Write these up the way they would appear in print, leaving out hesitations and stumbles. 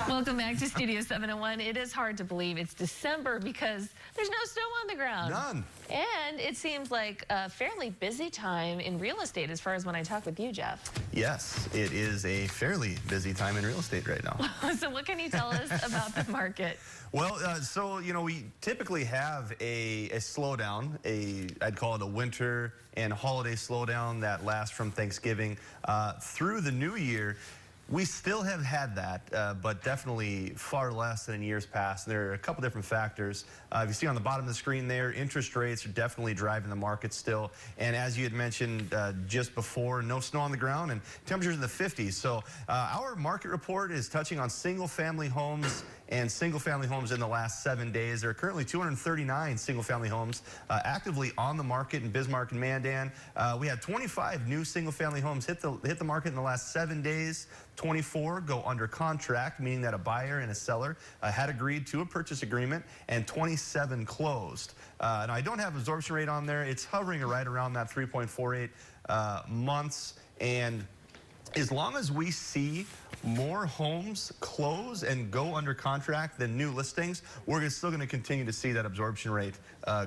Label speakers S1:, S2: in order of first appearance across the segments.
S1: Welcome back to Studio 701. It is hard to believe it's December because there's no snow on the ground.
S2: None.
S1: And it seems like a fairly busy time in real estate as far as when I talk with you, Jeff.
S2: Yes, it is a fairly busy time in real estate right now.
S1: So what can you tell us about the market?
S2: Well, we typically have a slowdown, I'd call it a winter and holiday slowdown that lasts from Thanksgiving through the new year. We still have had that, but definitely far less than in years past. And there are a couple different factors. If you see on the bottom of the screen there, interest rates are definitely driving the market still. And as you had mentioned just before, no snow on the ground and temperatures in the 50s. So our market report is touching on single-family homes and single-family homes in the last 7 days. There are currently 239 single-family homes actively on the market in Bismarck and Mandan. We had 25 new single-family homes hit the market in the last 7 days. 24 go under contract, meaning that a buyer and a seller had agreed to a purchase agreement, and 27 closed. Now, I don't have absorption rate on there. It's hovering right around that 3.48 months. And as long as we see more homes close and go under contract than new listings, we're still going to continue to see that absorption rate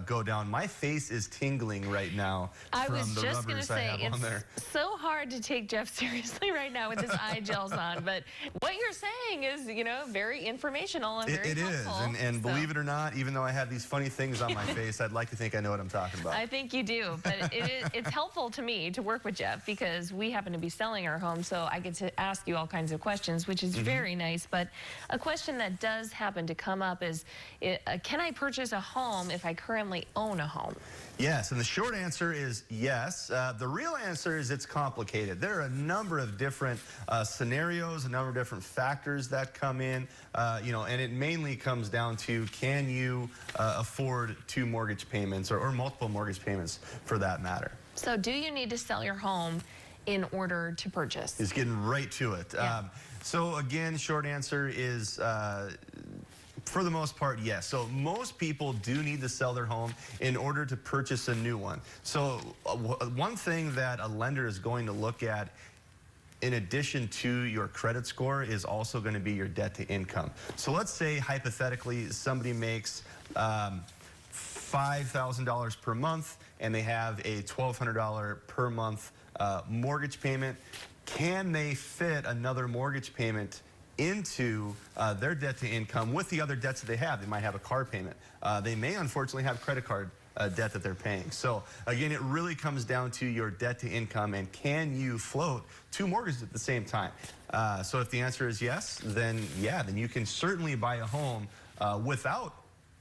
S2: go down. My face is tingling right now from the rubbers I have on there.
S1: It's so hard to take Jeff seriously right now with his eye gels on, but what you're saying is, you know, very informational and very helpful.
S2: It is, and believe it or not, even though I have these funny things on my face, I'd like to think I know what I'm talking about.
S1: I think you do, but it's helpful to me to work with Jeff because we happen to be selling our home, so I get to ask you all kinds of questions, which is very nice. But a question that does happen to come up is, can I purchase a home if I currently own a home?
S2: Yes, and the short answer is yes. The real answer is it's complicated. There are a number of different scenarios, a number of different factors that come in, and it mainly comes down to, can you afford 2 mortgage payments or multiple mortgage payments for that matter?
S1: So do you need to sell your home in order to purchase?
S2: It's getting right to it. Yeah. So again, short answer is, for the most part, yes. So most people do need to sell their home in order to purchase a new one. So one thing that a lender is going to look at in addition to your credit score is also going to be your debt to income. So let's say hypothetically somebody makes $5,000 per month and they have a $1,200 per month mortgage payment. Can they fit another mortgage payment into their debt to income with the other debts that they have? They might have a car payment. They may unfortunately have credit card debt that they're paying. So again, it really comes down to your debt to income and can you float 2 mortgages at the same time? So if the answer is yes, then yeah, then you can certainly buy a home without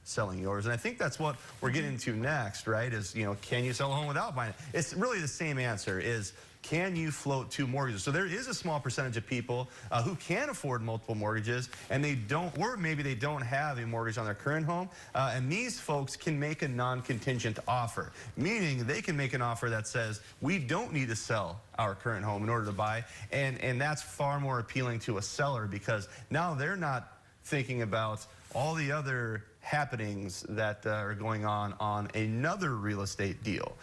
S2: selling yours. And I think that's what we're getting into next, right? Is, can you sell a home without buying it? It's really the same answer, is can you float 2 mortgages? So there is a small percentage of people who can afford multiple mortgages and they don't, or maybe they don't have a mortgage on their current home. And these folks can make a non-contingent offer, meaning they can make an offer that says, we don't need to sell our current home in order to buy. And that's far more appealing to a seller because now they're not thinking about all the other happenings that are going on another real estate deal.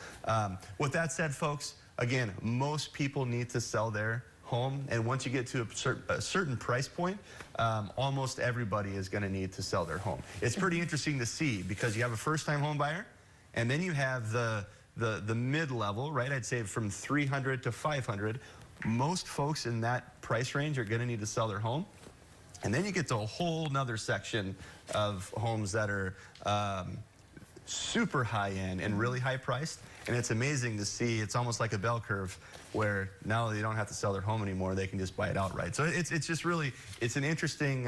S2: With that said, folks, again, most people need to sell their home, and once you get to a certain price point, almost everybody is going to need to sell their home. It's pretty interesting to see because you have a first-time home buyer, and then you have the mid-level, right? I'd say from 300 to 500. Most folks in that price range are going to need to sell their home. And then you get to a whole nother section of homes that are super high-end and really high-priced. And it's amazing to see. It's almost like a bell curve where now they don't have to sell their home anymore. They can just buy it outright. So it's just really, it's an interesting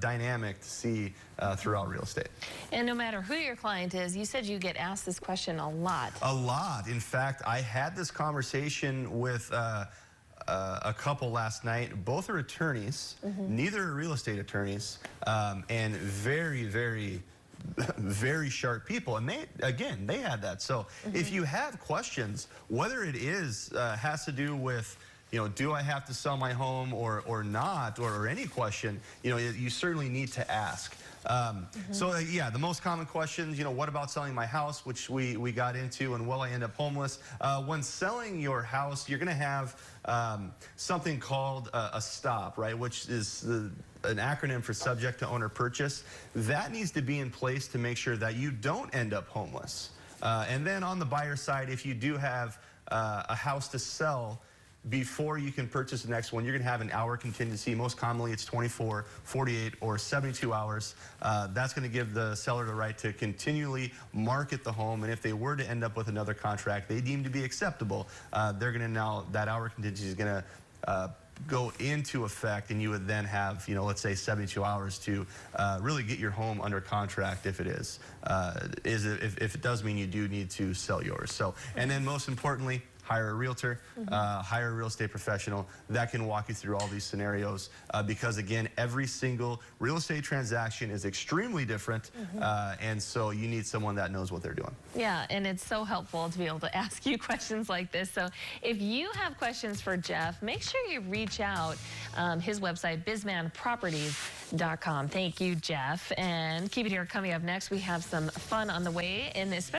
S2: dynamic to see throughout real estate. And
S1: no matter who your client is, you said you get asked this question a lot.
S2: A lot. In fact, I had this conversation with a couple last night. Both are attorneys, neither are real estate attorneys, and very very sharp people. And they had that. So if you have questions, whether it is has to do with, do I have to sell my home or not, or any question, you certainly need to ask. So yeah, the most common questions, what about selling my house, which we got into, and will I end up homeless? When selling your house, you're going to have something called a STOP, right, which is an acronym for subject to owner purchase. That needs to be in place to make sure that you don't end up homeless. And then on the buyer side, if you do have a house to sell, before you can purchase the next one, you're going to have an hour contingency. Most commonly, it's 24, 48, or 72 hours. That's going to give the seller the right to continually market the home. And if they were to end up with another contract they deem to be acceptable, they're going to now, that hour contingency is going to go into effect, and you would then have, let's say 72 hours to really get your home under contract if it is. If it does mean you do need to sell yours. So, and then most importantly, hire a realtor, hire a real estate professional that can walk you through all these scenarios, because again, every single real estate transaction is extremely different, and so you need someone that knows what they're doing.
S1: Yeah, and it's so helpful to be able to ask you questions like this. So if you have questions for Jeff, make sure you reach out. His website, bizmanproperties.com. Thank you, Jeff. And keep it here. Coming up next, we have some fun on the way, and especially